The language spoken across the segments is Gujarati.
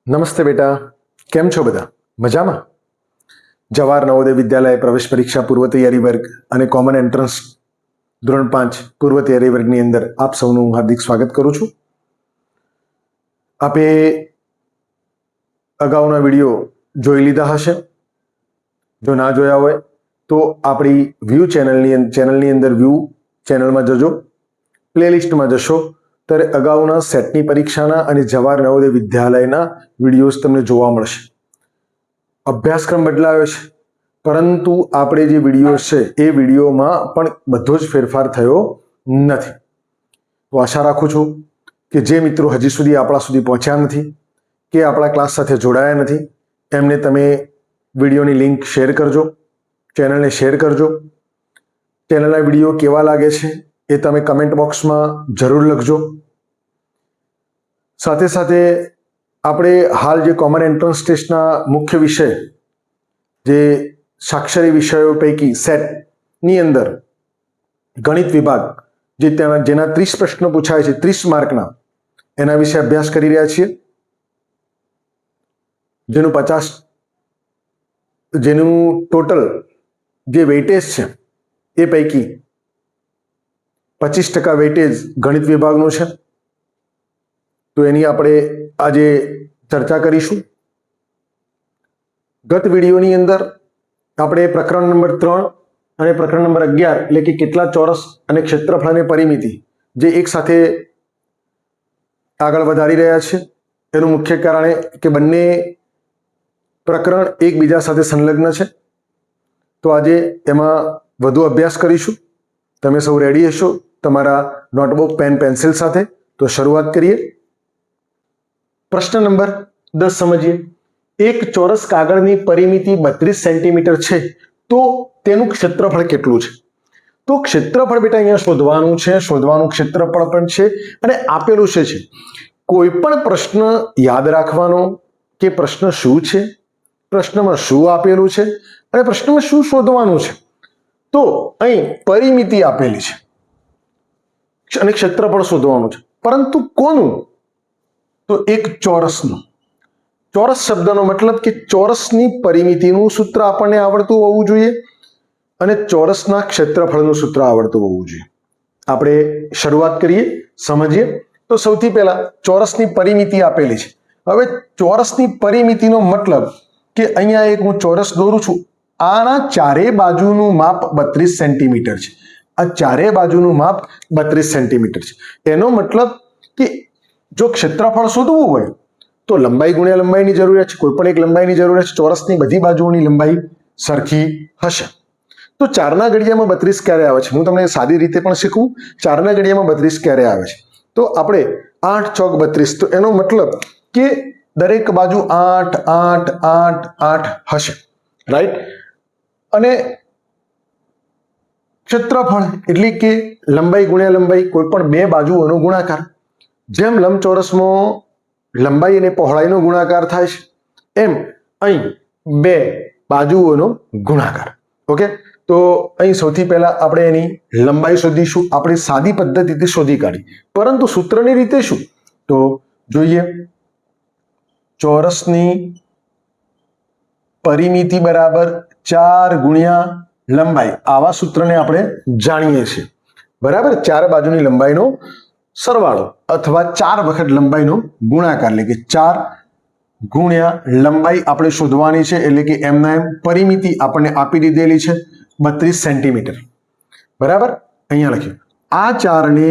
નમસ્તે બેટા, કેમ છો બધા? મજામાં? જવાહર નવોદય વિદ્યાલય પ્રવેશ પરીક્ષા પૂર્વ તૈયારી વર્ગ અને કોમન એન્ટ્રન્સ ધોરણ 5 પૂર્વ તૈયારી વર્ગની અંદર આપ સૌનું હાર્દિક સ્વાગત કરું છું. આપે અગાઉના વિડીયો જોઈ લીધા હશે. જો ના જોયા હોય તો આપણી વ્યૂ ચેનલની અંદર વ્યૂ ચેનલમાં જજો, પ્લેલિસ્ટમાં જશો ત્યારે અગાઉના સેટની પરીક્ષાના અને જવાહર નવોદય વિદ્યાલયના વિડીયોઝ તમને જોવા મળશે. અભ્યાસક્રમ બદલાયો છે, પરંતુ આપણે જે વિડીયો છે એ વિડીયોમાં પણ બધો જ ફેરફાર થયો નથી. તો આશા રાખું છું કે જે મિત્રો હજી સુધી આપણા સુધી પહોંચ્યા નથી કે આપણા ક્લાસ સાથે જોડાયા નથી એમને તમે વિડીયોની લિંક શેર કરજો, ચેનલને શેર કરજો. ચેનલના વિડીયો કેવા લાગે છે એ તમે કમેન્ટ બોક્સમાં જરૂર લખજો. સાથે સાથે આપણે હાલ જે કોમન એન્ટ્રન્સ ટેસ્ટના મુખ્ય વિષય જે સાક્ષરી વિષયો પૈકી સેટની અંદર ગણિત વિભાગ જેના 30 પ્રશ્નો પૂછાય છે, 30 માર્કના, એના વિશે અભ્યાસ કરી રહ્યા છીએ. જેનું ટોટલ જે વેઇટેજ છે એ પૈકી 25% વેઇટેજ ગણિત વિભાગનું છે. તો એની આપણે આજે ચર્ચા કરીશું. ગત વિડીયોની અંદર આપણે પ્રકરણ નંબર 3 અને પ્રકરણ નંબર 11 એટલે કે કેટલા ચોરસ અને ક્ષેત્રફળ અને પરિમિતિ જે એક સાથે આગળ વધારી રહ્યા છે. એનું મુખ્ય કારણ કે બંને પ્રકરણ એકબીજા સાથે સંલગ્ન છે. તો આજે એમાં વધુ અભ્યાસ કરીશું. તમે સૌ રેડી હશો તમારા નોટબુક, પેન, પેન્સિલ સાથે? તો શરૂઆત કરીએ. પ્રશ્ન નંબર 10 સમજીએ. એક ચોરસ કાગળની પરિમિતિ 32 સેન્ટીમીટર છે તો તેનું ક્ષેત્રફળ કેટલું છે? તો ક્ષેત્રફળ બેટા અહીંયા શોધવાનું ક્ષેત્રફળ પણ છે અને આપેલું છે. કોઈ પણ પ્રશ્ન યાદ રાખવાનો કે પ્રશ્ન શું છે, પ્રશ્નમાં શું આપેલું છે અને પ્રશ્નમાં શું શોધવાનું છે. તો અહીં પરિમિતિ આપેલી છે અને ક્ષેત્રફળ શોધવાનું છે, પરંતુ કોનું? તો એક ચોરસનું. ચોરસ શબ્દનો મતલબ કે ચોરસની પરિમિતિનું સૂત્ર આપણને આવડતું હોવું જોઈએ અને ચોરસના ક્ષેત્રફળનું સૂત્ર આવડતું હોવું જોઈએ. આપણે શરૂઆત કરીએ, સમજીએ. તો સૌથી પહેલા ચોરસની પરિમિતિ આપેલી છે. હવે ચોરસની પરિમિતિનો મતલબ કે અહીંયા એક હું ચોરસ દોરું છું, આના ચારે બાજુનું માપ 32 સેન્ટીમીટર છે. આ ચારે બાજુનું માપ 32 સેન્ટીમીટર છે. એનો મતલબ કે જો ક્ષેત્રફળ શોધવું હોય તો લંબાઈ ગુણ્યા લંબાઈની જરૂરિયાત છે. કોઈ પણ એક લંબાઈની જરૂરિયાત છે. ચોરસની બધી બાજુઓની લંબાઈ સરખી હશે. તો 4 ના ઘડિયામાં 32 ક્યારે આવે છે? હું તમને સાદી રીતે પણ શીખવું. 4 ના ઘડિયામાં 32 ક્યારે આવે છે? તો આપણે 8 ચોક 32. તો એનો મતલબ કે દરેક બાજુ 8 8 8 8 હશે, રાઈટ? અને ક્ષેત્રફળ એટલે કે લંબાઈ ગુણ્યા લંબાઈ, કોઈ પણ બે બાજુઓનો ગુણાકાર. જેમ લંબચોરસમાં લંબાઈ અને પહોળાઈનો ગુણાકાર થાય છે એમ અહીં બે બાજુઓનો ગુણાકાર. ઓકે, તો અહીં સૌથી પહેલા આપણે એની લંબાઈ શોધીશું. આપણે સાદી પદ્ધતિથી શોધી કાઢી, પરંતુ સૂત્રની રીતે શું? તો જોઈએ. ચોરસની પરિમિતિ બરાબર 4 ગુણ્યા લંબાઈ. આવા સૂત્રને આપણે જાણીએ છીએ, બરાબર? 4 બાજુની લંબાઈનો સરવાળો અથવા 4 વખત લંબાઈનો ગુણાકાર, એટલે કે 4 ગુણ્યા લંબાઈ આપણે શોધવાની છે. એટલે કે એમના એમ પરિમિતિ આપણને આપી દીધેલી છે 32 સેન્ટીમીટર, બરાબર? અહીંયા લખ્યું. આ 4ને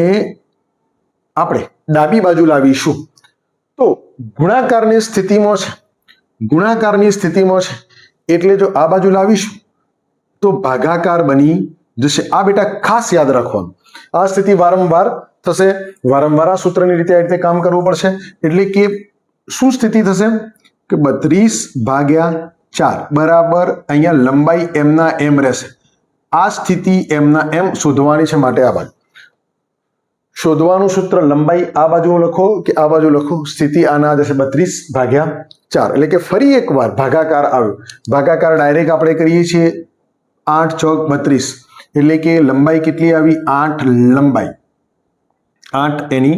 આપણે ડાબી બાજુ લાવીશું તો ગુણાકારની સ્થિતિમાં છે. એટલે જો આ બાજુ લાવીશું તો ભાગાકાર બની જશે. આ બેટા ખાસ યાદ રાખવાનું. આ સ્થિતિ વારંવાર થશે, વારંવાર આ સૂત્રની રીતે આ રીતે કામ કરવું પડશે. એટલે કે શું સ્થિતિ થશે કે 32/4 બરાબર અહીંયા લંબાઈ એમના એમ રહેશે. આ સ્થિતિ એમના એમ શોધવાની છે, માટે આ બાજુ શોધવાનું સૂત્ર લંબાઈ આ બાજુ લખો કે આ બાજુ લખો. સ્થિતિ આના જશે 32/4. એટલે કે ફરી એકવાર ભાગાકાર આવ્યો. ભાગાકાર ડાયરેક્ટ આપણે કરીએ છીએ 8 ચોક 32. એટલે કે લંબાઈ કેટલી આવી? 8 લંબાઈ, 8 એની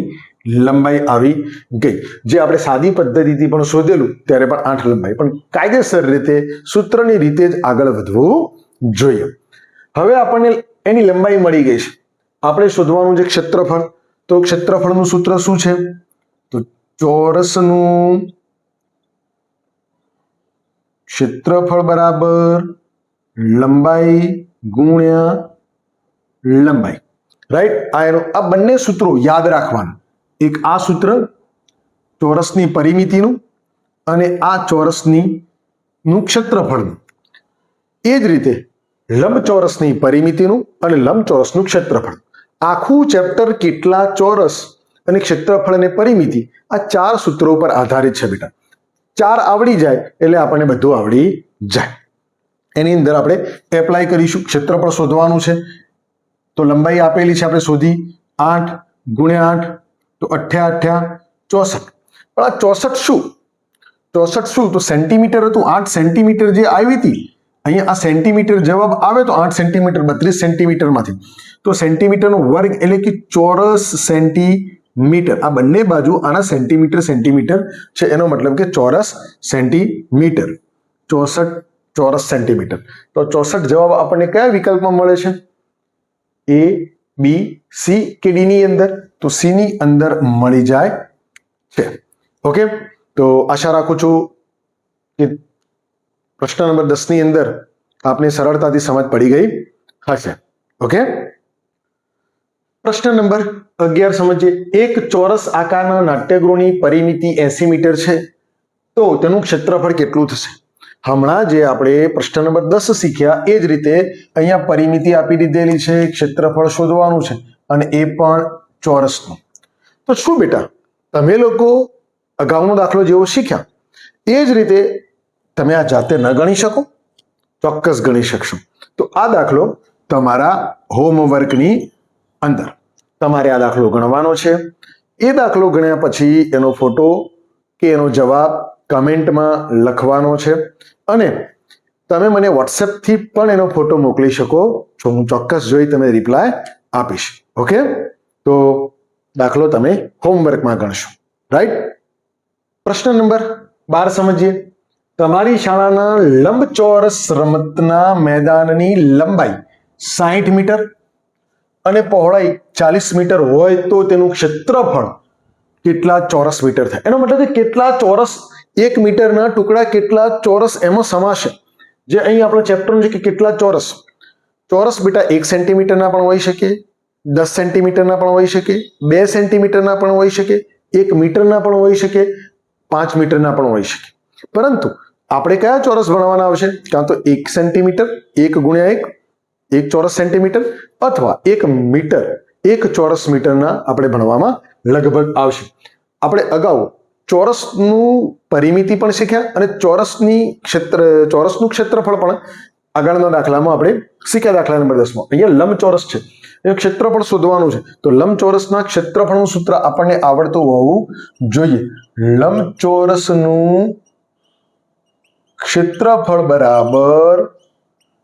લંબાઈ આવી ગઈ. જે આપણે સાદી પદ્ધતિથી પણ શોધેલું ત્યારે પણ 8 લંબાઈ, પણ કાયદેસર રીતે સૂત્રની રીતે જ આગળ વધવું જોઈએ. હવે આપણને એની લંબાઈ મળી ગઈ છે. આપણે શોધવાનું છે ક્ષેત્રફળ. તો ક્ષેત્રફળનું સૂત્ર શું છે? તો ચોરસનું ક્ષેત્રફળ બરાબર લંબાઈ ગુણ્યા લંબાઈ. રાઈટ? આ બંને સૂત્રો યાદ રાખવાના. એક આ સૂત્ર ચોરસની પરિમિતિનું અને આ ચોરસનું ક્ષેત્રફળનું. એ જ રીતે લંબચોરસની પરિમિતિનું અને લંબચોરસનું ક્ષેત્રફળ. આખું ચેપ્ટર કેટલા ચોરસ અને ક્ષેત્રફળ અને પરિમિતિ, આ 4 સૂત્રો પર આધારિત છે બેટા. 4 આવડી જાય એટલે આપણને બધું આવડી જાય. એની અંદર આપણે એપ્લાય કરીશું. ક્ષેત્રફળ શોધવાનું છે તો લંબાઈ આપેલી છે, આપણે શોધી 8 ગુણ્યા 8 તો 8 8 64. પણ આ 64 શું? 64 શું? તો સેન્ટીમીટર હતું. 8 સેન્ટીમીટર જે આવી હતી, અહીંયા આ સેન્ટીમીટર જવાબ આવે તો 8 સેન્ટીમીટર 32 સેન્ટીમીટરમાંથી તો સેન્ટીમીટરનો વર્ગ એટલે કે ચોરસ સેન્ટીમીટર. આ બંને બાજુ આના સેન્ટીમીટર સેન્ટીમીટર છે, એનો મતલબ કે ચોરસ સેન્ટીમીટર. 64 ચોરસ સેન્ટીમીટર. તો 64 જવાબ આપણને કયા વિકલ્પમાં મળે છે? A, B, C કે D ની અંદર? તો C ની અંદર મળી જાય છે. ઓકે, તો આશા રાખું છું કે પ્રશ્ન નંબર 10 ની અંદર આપને સરળતાથી સમજ પડી ગઈ હશે. ઓકે, પ્રશ્ન નંબર 11 સમજીએ. એક ચોરસ આકારના નાટ્યગૃહની પરિમિતિ 80 મીટર છે, તો તેનું ક્ષેત્રફળ કેટલું થશે? હમણાં જે આપણે પ્રશ્ન નંબર 10 શીખ્યા એ જ રીતે અહીંયા પરિમિતિ આપી દીધેલી છે, ક્ષેત્રફળ શોધવાનું છે અને એ પણ ચોરસનું. તો શું બેટા, તમે લોકો અગાઉનો દાખલો જેવો શીખ્યા એ જ રીતે તમે આ જાતે ન ગણી શકો? ચોક્કસ ગણી શકશો. તો આ દાખલો તમારા હોમવર્કની અંદર તમારે આ દાખલો ગણવાનો છે. એ દાખલો ગણ્યા પછી એનો ફોટો કે એનો જવાબ કમેન્ટમાં લખવાનો છે અને તમે મને વોટ્સએપથી પણ એનો ફોટો મોકલી શકો છો. હું ચોક્કસ જોઈ તમે રિપ્લાય આપીશ. ઓકે, તો દાખલો તમે હોમવર્કમાં ગણશો. રાઈટ? પ્રશ્ન નંબર 12 સમજીએ. તમારી શાળાના લંબચોરસ રમતના મેદાનની લંબાઈ 60 મીટર અને પહોળાઈ 40 મીટર હોય તો તેનું ક્ષેત્રફળ કેટલા ચોરસ મીટર થાય? એનો મતલબ કે કેટલા ચોરસ, 1 મીટરના ટુકડા કેટલા ચોરસ એમાં સમાશે. જે અહીં આપણો ચેપ્ટર છે કે કેટલા ચોરસ. ચોરસ બેટા 1 સેન્ટીમીટરના પણ હોઈ શકે, 10 સેન્ટીમીટરના પણ હોઈ શકે, 2 સેન્ટીમીટરના પણ હોઈ શકે, 1 મીટરના પણ હોઈ શકે, 5 મીટરના પણ હોઈ શકે. પરંતુ આપણે કયા ચોરસ ભણવાના આવશે? કાં તો 1 સેન્ટીમીટર 1 ગુણ્યા 1 ચોરસ સેન્ટીમીટર, અથવા 1 મીટર 1 ચોરસ મીટરના આપણે ભણવામાં લગભગ આવશે. આપણે અગાઉ ચોરસનું પરિમિતિ પણ શીખ્યા અને ચોરસનું ક્ષેત્રફળ પણ આગળના દાખલામાં આપણે શીખ્યા. દાખલા નંબર 10 માં અહીંયા લંબચોરસ છે, એ ક્ષેત્રફળ શોધવાનું છે. તો લંબચોરસના ક્ષેત્રફળનું સૂત્ર આપણને આવડતું હોવું જોઈએ. લંબચોરસનું ક્ષેત્રફળ બરાબર,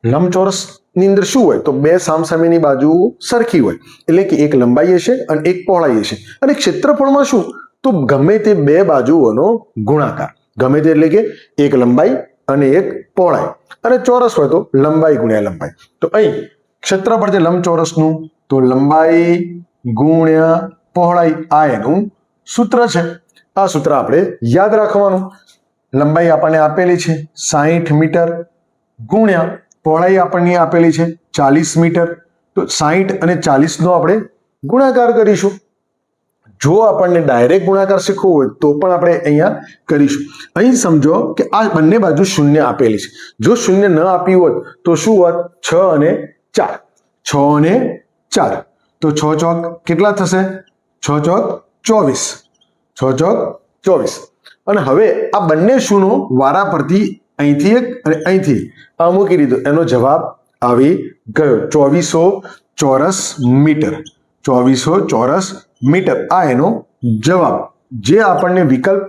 લંબચોરસની અંદર શું હોય? તો 2 સામસામેની બાજુ સરખી હોય, એટલે કે એક લંબાઈ હશે અને એક પહોળાઈ હશે. અને ક્ષેત્રફળમાં શું? તો ગમે તે 2 બાજુઓનો ગુણાકાર. ગમે તે એટલે કે એક લંબાઈ અને એક પહોળાઈ. અને ચોરસ હોય તો લંબાઈ ગુણ્યા લંબાઈ. તો અહીં ક્ષેત્રફળ છે લંબચોરસનું, તો લંબાઈ ગુણ્યા પહોળાઈ, આ એનું સૂત્ર છે. આ સૂત્ર આપણે યાદ રાખવાનું. લંબાઈ આપણને આપેલી છે 60 મીટર ગુણ્યા પહોળાઈ આપણને આપેલી છે 40 મીટર. તો 60 અને 40 નો આપણે ગુણાકાર કરીશું. જો આપણને ડાયરેક્ટ ગુણાકાર શીખવો હોય તો પણ આપણે અહીંયા કરીશું. અહીં સમજો કે આ બંને બાજુ શૂન્ય આપેલી છે. જો શૂન્ય ન આપ્યું હોત તો શું હોત? 6 અને 4. 6 અને 4 તો 6 ચોક કેટલા થશે? 6 ચોક 24. 6 ચોક 24. અને હવે આ બંને શૂનો વારા પરથી અહીંથી એક અને અહીંથી આ મૂકી દીધો, એનો જવાબ આવી ગયો 2400 ચોરસ મીટર. 2400 ચોરસ મીટર, આ એનો જવાબ. જે આપણને વિકલ્પ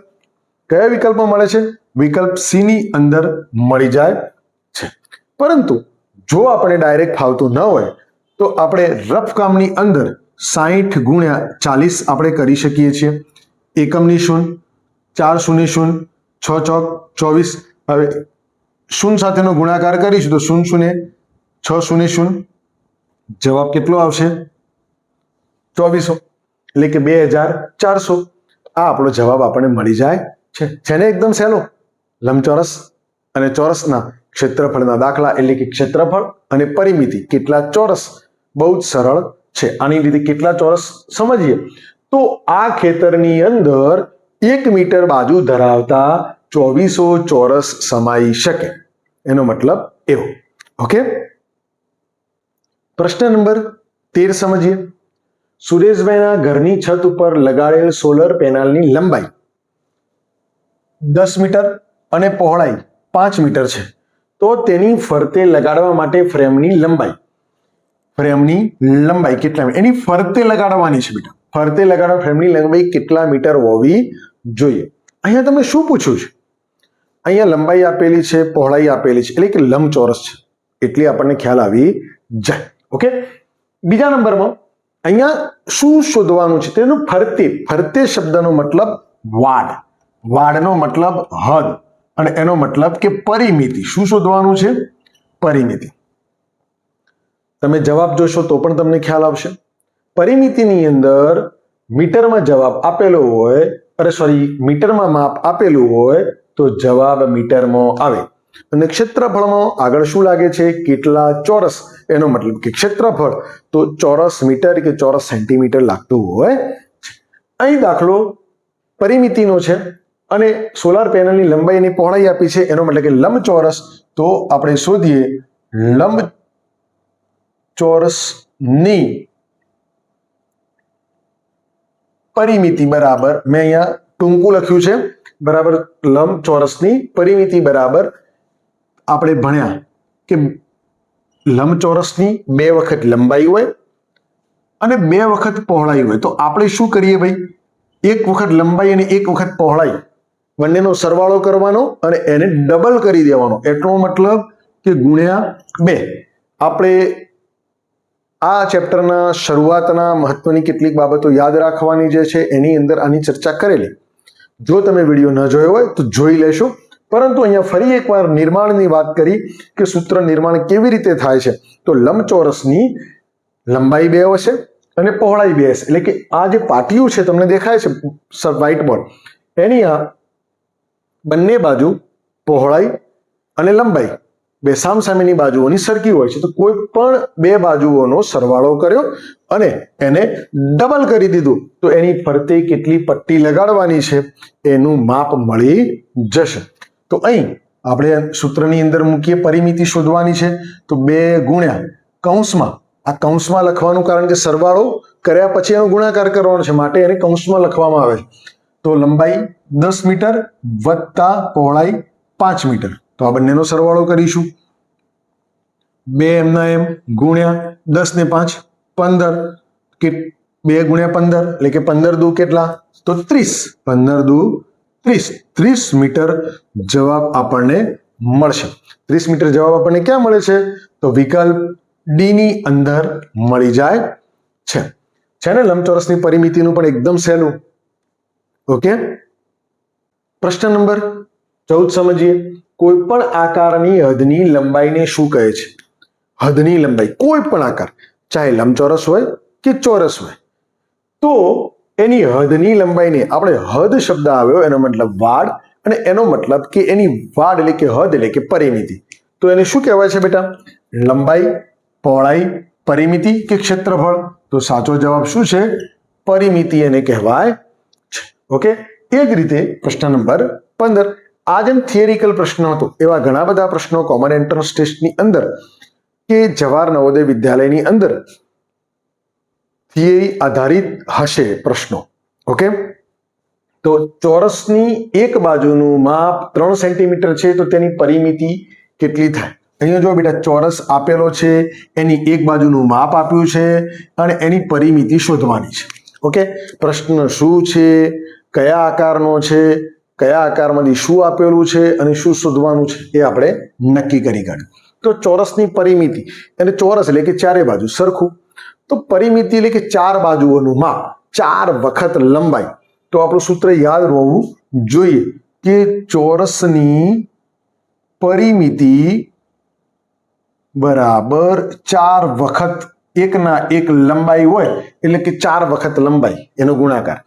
કયા વિકલ્પમાં મળે છે? વિકલ્પ સી ની અંદર મળી જાય છે. પરંતુ જો આપણે ડાયરેક્ટ ફાવતું ન હોય તો આપણે રફ કામની અંદર 60 ગુણ્યા 40 આપણે કરી શકીએ છીએ. એકમની શૂન્ય, 4 શૂન્ય શૂન્ય, 6 ચોક 24. હવે શૂન્ય સાથેનો ગુણાકાર કરીશું તો 0 0 6 શૂન્ય શૂન્ય, જવાબ કેટલો આવશે? 2400, એટલે કે 2400. આ આપણો જવાબ આપણને મળી જાય છે ને એકદમ સહેલો. લંબચોરસ અને ચોરસના ક્ષેત્રફળના દાખલા એટલે કે ક્ષેત્રફળ અને પરિમિતિ કેટલા ચોરસ, બહુ જ સરળ છે. આની રીતે કેટલા ચોરસ સમજીએ તો આ ખેતરની અંદર 1 મીટર બાજુ ધરાવતા 2400 ચોરસ સમાઈ શકે, એનો મતલબ એવો. ઓકે, પ્રશ્ન નંબર 13 સમજીએ. સુરેશભાઈના ઘરની છત ઉપર લગાડેલ સોલર પેનલની લંબાઈ 10 મીટર અને પહોળાઈ 5 મીટર છે, તો તેની ફરતે લગાડવા માટે ફ્રેમની લંબાઈ કેટલા, એની ફરતે લગાડવાની છે બેટા. ફરતે લગાડવા ફ્રેમની લંબાઈ કેટલા મીટર હોવી જોઈએ? અહીંયા તમને શું પૂછ્યું છે? અહીંયા લંબાઈ આપેલી છે, પહોળાઈ આપેલી છે, એટલે કે લંબચોરસ છે, એટલે આપણને ખ્યાલ આવી જાય. ઓકે, બીજા નંબરમાં અહીંયા શું શોધવાનું છે? તેનું ફરતે શબ્દનો મતલબ વાડનો મતલબ હદ, અને એનો મતલબ કે પરિમિતિ. શું શોધવાનું છે? પરિમિતિ. તમે જવાબ જોશો તો પણ તમને ખ્યાલ આવશે. પરિમિતિની અંદર મીટરમાં જવાબ આપેલો હોય, મીટરમાં માપ આપેલું હોય તો જવાબ મીટરમાં આવે. અને ક્ષેત્રફળમાં આગળ શું લાગે છે? કેટલા ચોરસ, એનો મતલબ કે ક્ષેત્રફળ, તો ચોરસ મીટર કે ચોરસ સેન્ટીમીટર લાગતું હોય. અહીં દાખલો પરિમિતિનો છે અને સોલાર પેનલની લંબાઈ અને પહોળાઈ આપી છે, એનો મતલબ કે લંબચોરસ. તો આપણે શોધીએ લંબચોરસની પરિમિતિ બરાબર, મેં અહીંયા ટૂંકું લખ્યું છે, બરાબર. લંબચોરસની પરિમિતિ બરાબર આપણે ભણ્યા કે લંબચોરસની 2 વખત લંબાઈ હોય અને 2 વખત પહોળાઈ હોય. તો આપણે શું કરીએ ભાઈ? 1 વખત લંબાઈ અને 1 વખત પહોળાઈ, બંનેનો સરવાળો કરવાનો અને એને ડબલ કરી દેવાનો. એટલો મતલબ કે ગુણ્યા 2. આપણે આ ચેપ્ટરના શરૂઆતના મહત્વની કેટલીક બાબતો યાદ રાખવાની જે છે એની અંદર આની ચર્ચા કરેલી. જો તમે વિડીયો ન જોયો હોય તો જોઈ લેશો. પરંતુ અહીંયા ફરી એકવાર નિર્માણની વાત કરી કે સૂત્ર નિર્માણ કેવી રીતે થાય છે. તો લંબચોરસની લંબાઈ 2 હશે અને પહોળાઈ 2 હશે, એટલે કે આ જે પાટીયું છે તમને દેખાય છે વ્હાઇટ બોર્ડ, એની આ બંને બાજુ પહોળાઈ અને લંબાઈ બે સામસામેની બાજુઓની સરખી હોય છે. તો કોઈ પણ 2 બાજુઓનો સરવાળો કર્યો અને એને ડબલ કરી દીધું તો એની ફરતે કેટલી પટ્ટી લગાડવાની છે એનું માપ મળી જશે. તો અહીં આપણે સૂત્રની અંદર મૂકીએ, પરિમિતિ શોધવાની છે. તો 2 ગુણ્યા કૌંસમાં, આ કૌંસમાં લખવાનું કારણ કે સરવાળો કર્યા પછી એનો ગુણાકાર કરવાનો છે, માટે એને કૌંસમાં લખવામાં આવે છે. તો લંબાઈ 10 મીટર વત્તા પહોળાઈ 5 મીટર. તો આ બંનેનો સરવાળો કરીશું. 2 એમના એમ ગુણ્યા 10 ને 5 15, કે 2 ગુણ્યા 15 એટલે કે 15 દુ કેટલા? તો 30. 15 દુ 30, 30 મીટર જવાબ આપણને મળશે. 30 મીટર જવાબ આપણને ક્યાં મળે છે? તો વિકલ્પ ડી ની અંદર મળી જાય છે. ને લંબચોરસની પરિમિતિનું પણ એકદમ સહેલું. ઓકે, પ્રશ્ન નંબર 14 સમજીએ. કોઈ પણ આકારની હદની લંબાઈને શું કહે છે? હદની લંબાઈ, કોઈ પણ આકાર, ચાહે લંબચોરસ હોય કે ચોરસ હોય, તો એની હદની લંબાઈને આપણે, હદ શબ્દ આવ્યો એનો મતલબ વાડ, અને એનો મતલબ કે એની વાડ એટલે કે હદ એટલે કે પરિમિતિ. તો એને શું કહેવાય છે બેટા? લંબાઈ, પહોળાઈ, પરિમિતિ કે ક્ષેત્રફળ? તો સાચો જવાબ શું છે? પરિમિતિ એને કહેવાય છે. ઓકે, એ જ રીતે પ્રશ્ન નંબર 15. આ જેમ થિયરિકલ પ્રશ્ન હતો એવા ઘણા બધા પ્રશ્નો કોમન એન્ટ્રન્સ ટેસ્ટની અંદર કે જવાહર નવોદય વિદ્યાલયની અંદર થિયરી આધારિત હશે પ્રશ્નો. ઓકે, તો ચોરસની એક બાજુનું માપ 3 સેન્ટીમીટર છે, તો તેની પરિમિતિ કેટલી થાય? અહીંયા જો બેટા ચોરસ આપેલો છે, એની એક બાજુનું માપ આપ્યું છે અને એની પરિમિતિ શોધવાની છે. ઓકે, પ્રશ્ન શું છે, કયા આકારનો છે, કયા આકારમાંથી શું આપેલું છે અને શું શોધવાનું છે એ આપણે નક્કી કરી કાઢ્યું. તો ચોરસની પરિમિતિ, અને ચોરસ એટલે કે ચારે બાજુ સરખું, તો પરિમિતિ એટલે કે ચાર બાજુઓનું માપ, 4 વખત લંબાઈ. તો આપણું સૂત્ર યાદ રહેવું જોઈએ કે ચોરસની પરિમિતિ બરાબર 4 વખત એકના એક લંબાઈ હોય એટલે કે 4 વખત લંબાઈ એનો ગુણાકાર.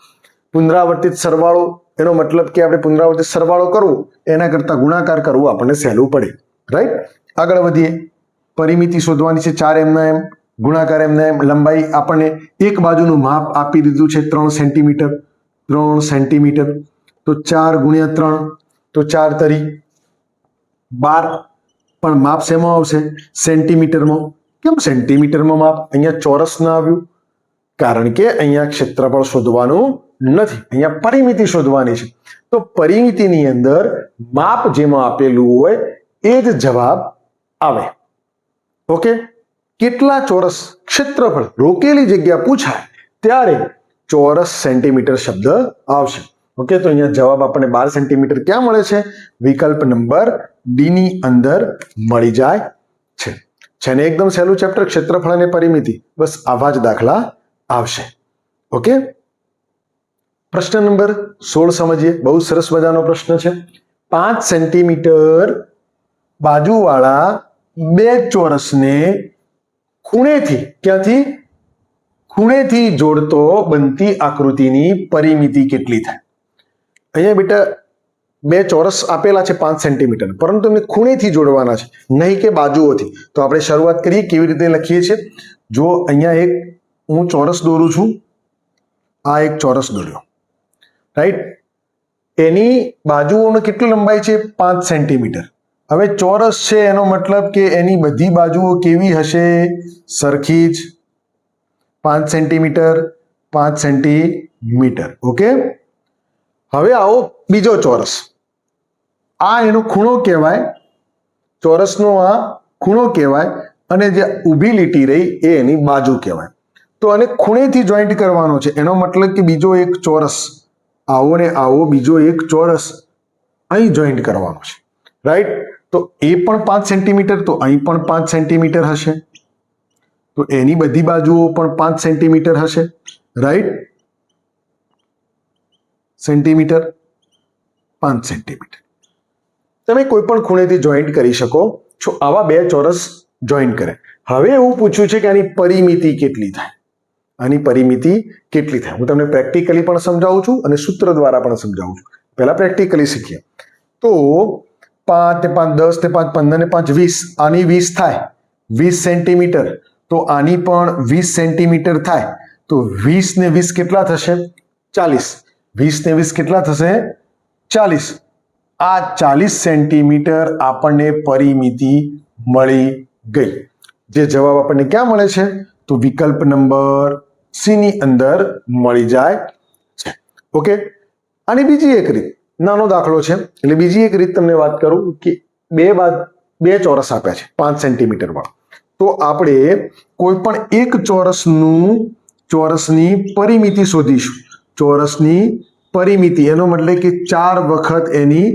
પુનરાવર્તિત સરવાળો એનો મતલબ કે આપણે પુનરાવર્તિત સરવાળો કરવો એના કરતા ગુણાકાર કરવું આપણને સહેલું પડે. રાઈટ, આગળ વધીએ. પરિમિતિ શોધવાની છે 4 એમના એમ, ગુણાકાર એમના એમ. લંબાઈ આપણને એક બાજુનું માપ આપી દીધું છે 3 સેન્ટીમીટર. 3 સેન્ટીમીટર તો 4 ગુણ્યા 3 તો 4 તરી 12. પણ માપ શેમાં આવશે? સેન્ટીમીટરમાં. કેમ સેન્ટીમીટરમાં માપ? અહીંયા ચોરસ ના આવ્યું કારણ કે અહીંયા ક્ષેત્રફળ શોધવાનું નથી, અહીંયા પરિમિતિ શોધવાની છે. તો પરિમિતિની અંદર માપ જેમાં આપેલું હોય એ જ જવાબ આવે. ઓકે, કેટલા ચોરસ ક્ષેત્રફળ રોકેલી જગ્યા પૂછાય ત્યારે ચોરસ સેન્ટીમીટર શબ્દ આવશે. ઓકે, તો અહીંયા જવાબ આપણને 12 સેન્ટીમીટર ક્યાં મળે છે? વિકલ્પ નંબર ડી ની અંદર મળી જાય છે. છે ને એકદમ સહેલું ચેપ્ટર, ક્ષેત્રફળ અને પરિમિતિ. બસ આવા જ દાખલા આવશે. ઓકે, પ્રશ્ન નંબર 16 સમજીએ. બહુ સરસ મજાનો પ્રશ્ન છે. 5 સેન્ટીમીટર બાજુવાળા બે ચોરસને ખૂણેથી, ક્યાંથી? ખૂણેથી જોડતો બનતી આકૃતિની પરિમિતિ કેટલી થાય? અહીંયા બેટા બે ચોરસ આપેલા છે 5 સેન્ટીમીટર, પરંતુ એમને ખૂણેથી જોડવાના છે, નહીં કે બાજુઓથી. તો આપણે શરૂઆત કરીએ. કેવી રીતે લખીએ છીએ? જો અહીંયા એક હું ચોરસ દોરું છું, આ એક ચોરસ દોર્યો, રાઈટ. એની બાજુઓનો કેટલી લંબાઈ છે? 5 સેન્ટીમીટર. હવે ચોરસ છે એનો મતલબ કે એની બધી બાજુઓ કેવી હશે? સરખી જ. 5 સેન્ટીમીટર 5 સેન્ટીમીટર. ઓકે, હવે આવો બીજો ચોરસ. આ એનો ખૂણો કહેવાય, ચોરસનો આ ખૂણો કહેવાય, અને જે ઊભી લીટી રહી એ એની બાજુ કહેવાય. તો આને ખૂણેથી જોઈન્ટ કરવાનો છે. એનો મતલબ કે બીજો એક ચોરસ આવો ને આવો બીજો એક ચોરસ અહીં જોઈન્ટ કરવાનો છે, રાઈટ. તો એ પણ 5 સેન્ટીમીટર, તો અહીં પણ 5 સેન્ટીમીટર હશે. તો એની બધી બાજુઓ પણ 5 સેન્ટીમીટર હશે, રાઈટ. Centimetre 5 centimetre. તમે કોઈ પણ ખૂણેથી જોઈન્ટ કરી શકો છો. આવા બે ચોરસ જોઈન્ટ કરે. હવે એવું પૂછ્યું છે કે આની પરિમિતિ કેટલી થાય? આની પરિમિતિ કેટલી થાય? હું તમને પ્રેક્ટિકલી પણ સમજાવું છું અને સૂત્ર દ્વારા પણ સમજાવું છું. પહેલા પ્રેક્ટિકલી શીખીએ. તો 5 ને 5 10 ને 5 15 ને 5 20, આની 20 થાય 20 સેન્ટીમીટર. તો આની પણ 20 સેન્ટીમીટર થાય. તો 20 ને 20 કેટલા થશે? 40. 20 ને 20 કેટલા થશે? 40. આ 40 સેન્ટીમીટર આપણને પરિમિતિ મળી ગઈ. જે જવાબ આપણને ક્યાં મળે છે? તો વિકલ્પ નંબર સી ની અંદર મળી જાય છે. ઓકે, આની બીજી એક રીત, નાનો દાખલો છે એટલે બીજી એક રીત તમને વાત કરું કે બે ચોરસ આપ્યા છે 5 સેન્ટીમીટર વાળા. તો આપણે કોઈ પણ એક ચોરસની પરિમિતિ શોધીશું. ચોરસની પરિમિતિ એનો મતલબ કે 4 વખત એની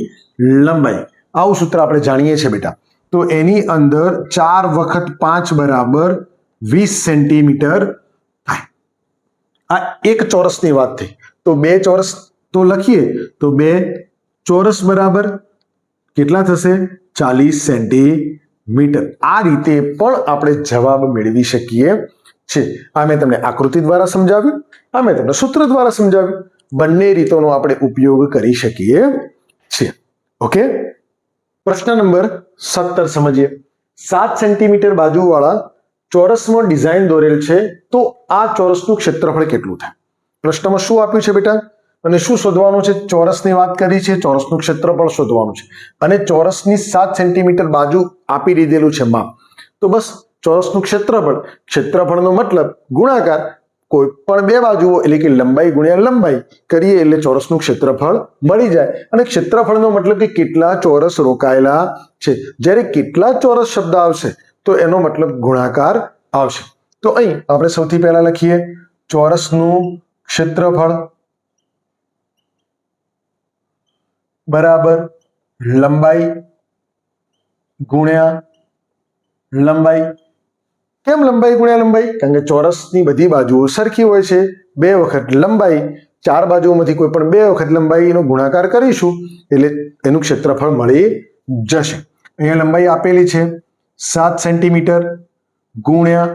લંબાઈ. આવું સૂત્ર આપણે જાણીએ છીએ બેટા. તો એની અંદર 4 વખત 5 બરાબર 20 સેન્ટીમીટર થાય. આ એક ચોરસની વાત થઈ. તો બે ચોરસ તો લખીએ તો બે ચોરસ બરાબર કેટલા થશે? 40 સેન્ટીમીટર. આ રીતે પણ આપણે જવાબ મેળવી શકીએ છીએ. આ મેં તમને આકૃતિ દ્વારા સમજાવ્યું, આ મેં તમને સૂત્ર દ્વારા સમજાવ્યું. બંને રીતોનો આપણે ઉપયોગ કરી શકીએ છીએ. ઓકે, પ્રશ્ન નંબર 17 સમજીએ. 7 સેન્ટીમીટર બાજુવાળા ચોરસમાં ડિઝાઇન દોરેલ છે. તો આ ચોરસનું ક્ષેત્રફળ કેટલું થાય? પ્રશ્નમાં શું આપ્યું છે બેટા અને શું શોધવાનું છે? ચોરસની વાત કરી છે, ચોરસનું ક્ષેત્રફળ શોધવાનું છે અને ચોરસની 7 સેન્ટીમીટર બાજુ આપી દીધેલું છે માપ. તો બસ ચોરસનું ક્ષેત્રફળનો મતલબ ગુણાકાર કોઈ પણ બે બાજુઓ એટલે કે લંબાઈ ગુણ્યા લંબાઈ કરીએ એટલે ચોરસનું ક્ષેત્રફળ મળી જાય. અને ક્ષેત્રફળનો મતલબ કે કેટલા ચોરસ રોકાયેલા છે. જ્યારે કેટલા ચોરસ શબ્દ આવશે તો એનો મતલબ ગુણાકાર આવશે. તો અહીં આપણે સૌથી પહેલા લખીએ ચોરસનું ક્ષેત્રફળ બરાબર લંબાઈ ગુણ્યા લંબાઈ. કેમ લંબાઈ ગુણ્યા લંબાઈ? કારણ કે ચોરસની બધી બાજુઓ સરખી હોય છે. 2 વખત લંબાઈ, 4 બાજુઓમાંથી કોઈ પણ 2 વખત લંબાઈનો ગુણાકાર કરીશું એટલે એનું ક્ષેત્રફળ મળી જશે. અહીંયા લંબાઈ આપેલી છે 7 સેન્ટીમીટર ગુણ્યા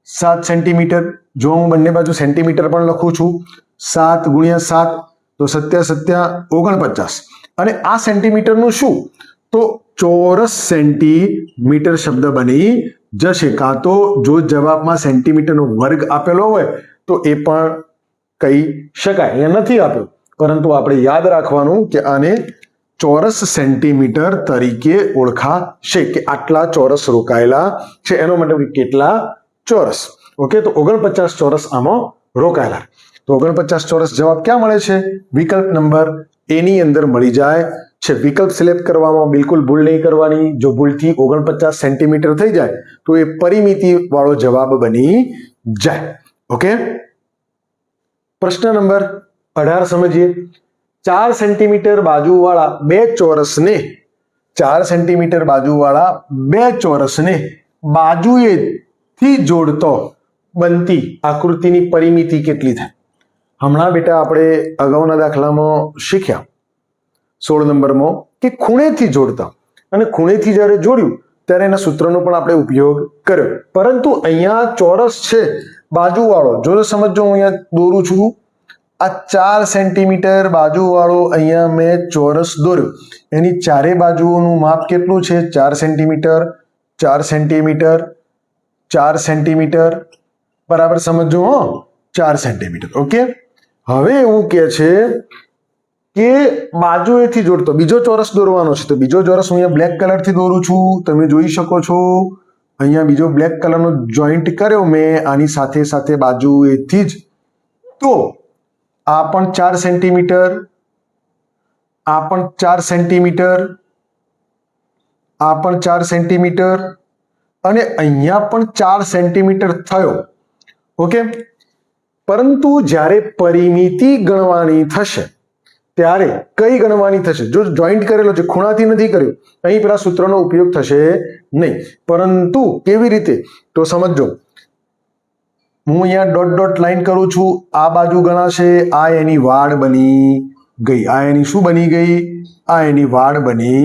7 સેન્ટીમીટર. જો હું બંને બાજુ સેન્ટીમીટર પણ લખું છું, 7 ગુણ્યા 7 તો 7 7 49. અને આ સેન્ટીમીટરનું શું? તો ચોરસ સેન્ટીમીટર શબ્દ બની જશે. કાં તો જો જવાબમાં સેન્ટીમીટરનો વર્ગ આપેલો હોય તો એ પણ કહી શકાય. અહીંયા નથી આપ્યો, પરંતુ આપણે યાદ રાખવાનું કે આને ચોરસ સેન્ટીમીટર તરીકે ઓળખાશે કે આટલા ચોરસ રોકાયેલા છે. એનો મતલબ કેટલા ચોરસ. ઓકે, તો 49 ચોરસ આમાં રોકાયેલા. તો 49 ચોરસ જવાબ ક્યાં મળે છે? વિકલ્પ નંબર એ ની અંદર મળી જાય છે. વિકલ્પ સિલેક્ટ કરવામાં બિલકુલ ભૂલ નહીં કરવાની. જો ભૂલથી 49 સેન્ટીમીટર થઈ જાય તો એ પરિમિતિ વાળો જવાબ બની જાય. ઓકે, પ્રશ્ન નંબર 18 સમજીએ. 4 સેન્ટીમીટર બાજુવાળા 2 ચોરસને 4 સેન્ટીમીટર બાજુવાળા 2 ચોરસને બાજુએથી જોડતો બનતી આકૃતિની પરિમિતિ કેટલી થાય? હમણાં બેટા આપણે અગાઉના દાખલામાં શીખ્યા 16 નંબરમાં કે ખૂણેથી જોડતા, અને ખૂણેથી જ્યારે જોડ્યું ત્યારે એના સૂત્રનો પણ આપણે ઉપયોગ કર્યો. પરંતુ અહીંયા ચોરસ છે બાજુવાળો, જો સમજો હું અહીંયા દોરું છું, આ 4 સેન્ટીમીટર બાજુવાળો અહીંયા મેં ચોરસ દોર્યો. એની ચારે બાજુઓનું માપ કેટલું છે? 4 સેન્ટીમીટર, 4 સેન્ટીમીટર, 4 સેન્ટીમીટર. બરાબર સમજો, 4 સેન્ટીમીટર. ઓકે, હવે એવું કે છે કે બાજુએથી જોડતો બીજો ચોરસ દોરવાનો છે. તો બીજો ચોરસ હું અહીંયા બ્લેક કલરથી દોરું છું. તમે જોઈ શકો છો અહીંયા બીજો બ્લેક કલરનો જોઈન્ટ કર્યો મેં આની સાથે સાથે બાજુએથી જ. તો આ પણ 4 સેન્ટીમીટર, આ પણ 4 સેન્ટીમીટર, આ પણ 4 સેન્ટીમીટર અને અહીંયા પણ 4 સેન્ટીમીટર થયો. ઓકે, પરંતુ જ્યારે પરિમિતિ ગણવાની થશે ત્યારે કઈ ગણવાની થશે? જો જોઈન્ટ કરેલો છે, ખૂણાથી નથી કર્યો, અહીં પેલા સૂત્રનો ઉપયોગ થશે નહીં. પરંતુ કેવી રીતે? તો સમજો, હું અહીંયા ડોટ ડોટ લાઈન કરું છું. આ બાજુ ગણાશે, આ એની વાડ બની ગઈ, આ એની શું બની ગઈ? આ એની વાડ બની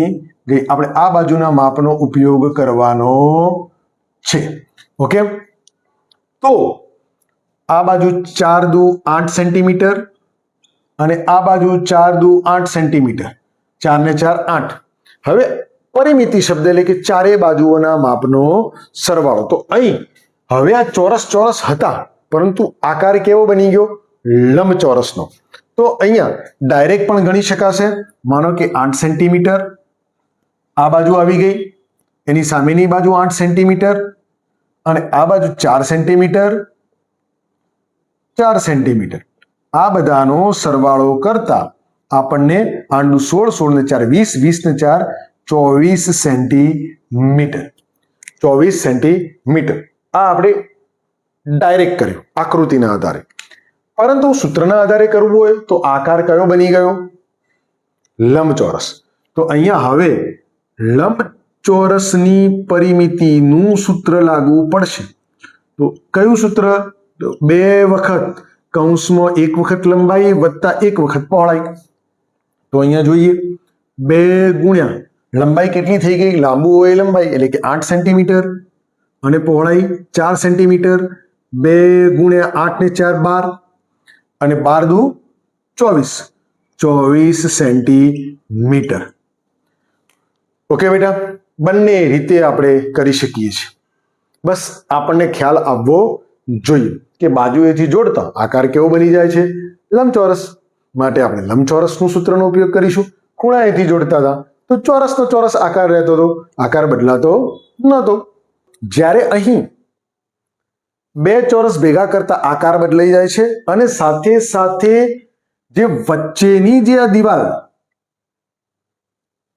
ગઈ. આપણે આ બાજુના માપનો ઉપયોગ કરવાનો છે. ઓકે, તો આ બાજુ 4 દુ 8 સેન્ટીમીટર અને આ બાજુ 4 દુ 8 સેન્ટીમીટર, 4 ને 4 8. હવે પરિમિતિ શબ્દ એટલે કે ચારે બાજુઓના માપનો સરવાળો. તો અહીં હવે આ ચોરસ ચોરસ હતા, પરંતુ આકાર કેવો બની ગયો? લંબચોરસનો. તો અહીંયા ડાયરેક્ટ પણ ગણી શકાશે. માનો કે 8 સેન્ટીમીટર આ બાજુ આવી ગઈ, એની સામેની બાજુ 8 સેન્ટીમીટર અને આ બાજુ 4 સેન્ટીમીટર, 4 સેન્ટીમીટર. આ બધાનો સરવાળો કરતા આપણને 8 દુ 16, 16 ને 4 20, 20 ને 4 24 સેન્ટીમીટર. 24 સેન્ટીમીટર. આ આપણે ડાયરેક્ટ કર્યું આકૃતિના આધારે. પરંતુ સૂત્રના આધારે કરવું હોય તો આકાર કયો બની ગયો? લંબચોરસ. તો અહીંયા હવે લંબચોરસની પરિમિતિનું સૂત્ર લાગુ પડશે. તો કયું સૂત્ર? 2 વખત કૌંસમાં 1 વખત લંબાઈ વત્તા 1 વખત પહોળાઈ. તો અહીંયા જોઈએ 2 ગુણ્યા લંબાઈ કેટલી થઈ ગઈ? લાંબુ હોય લંબાઈ એટલે કે 8 સેન્ટીમીટર અને પહોળાઈ 4 સેન્ટીમીટર. 2 ગુણ્યા 8 ને 4 12 અને 12 દુ 24, 24 સેન્ટીમીટર. ઓકે બેટા, બંને રીતે આપણે કરી શકીએ છીએ. બસ આપણને ખ્યાલ આવવો જોઈએ કે બાજુએથી જોડતા આકાર કેવો બની જાય છે? લંબચોરસ. માટે આપણે લંબચોરસનું સૂત્રનો ઉપયોગ કરીશું. ખૂણાએથી જોડતા હતા તો ચોરસનો ચોરસ આકાર રહેતો હતો, આકાર બદલાતો નહોતો. જ્યારે અહીં 2 ચોરસ ભેગા કરતા આકાર બદલાઈ જાય છે અને સાથે સાથે જે વચ્ચેની જે આ દિવાલ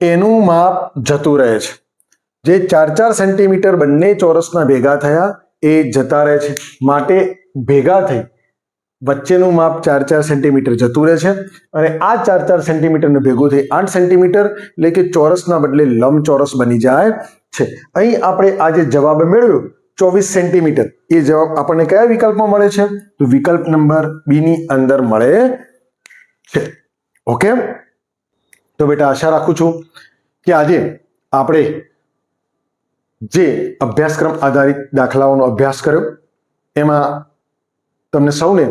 એનું માપ જતું રહે છે. જે 4-4 સેન્ટીમીટર બંને ચોરસના ભેગા થયા એ જતા રહે છે. માટે ભેગા થઈ વચ્ચેનું માપ 4-4 સેન્ટીમીટર જતું રહે છે અને આ 4-4 સેન્ટીમીટરને ભેગું થઈ 8 સેન્ટીમીટર એટલે કે ચોરસના બદલે લંબચોરસ બની જાય છે. અહીં આપણે આ જે જવાબ મેળવ્યો 24 સેન્ટીમીટર. એ જવાબ આપણને કયા વિકલ્પમાં મળે છે? તો વિકલ્પ નંબર બી ની અંદર મળે છે. ઓકે, તો બેટા આશા રાખું છું કે આજે આપણે જે અભ્યાસક્રમ આધારિત દાખલાઓનો અભ્યાસ કર્યો એમાં તમને સૌને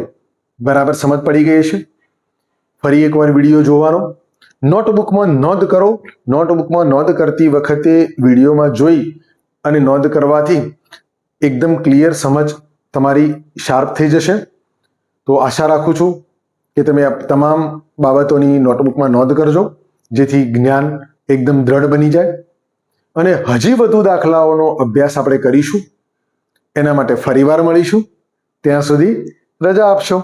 બરાબર સમજ પડી ગઈ છે. ફરી એકવાર વિડીયો જોવાનો, નોટબુકમાં નોંધ કરો. નોટબુકમાં નોંધ કરતી વખતે વિડીયોમાં જોઈ અને નોંધ કરવાથી એકદમ ક્લિયર સમજ તમારી શાર્પ થઈ જશે. તો આશા રાખું છું કે તમે આ તમામ બાબતોની નોટબુકમાં નોંધ કરજો, જેથી જ્ઞાન એકદમ દ્રઢ બની જાય. અને હજી વધુ દાખલાઓનો અભ્યાસ આપણે કરીશું. એના માટે ફરીવાર મળીશું. ત્યાં સુધી રજા આપશો.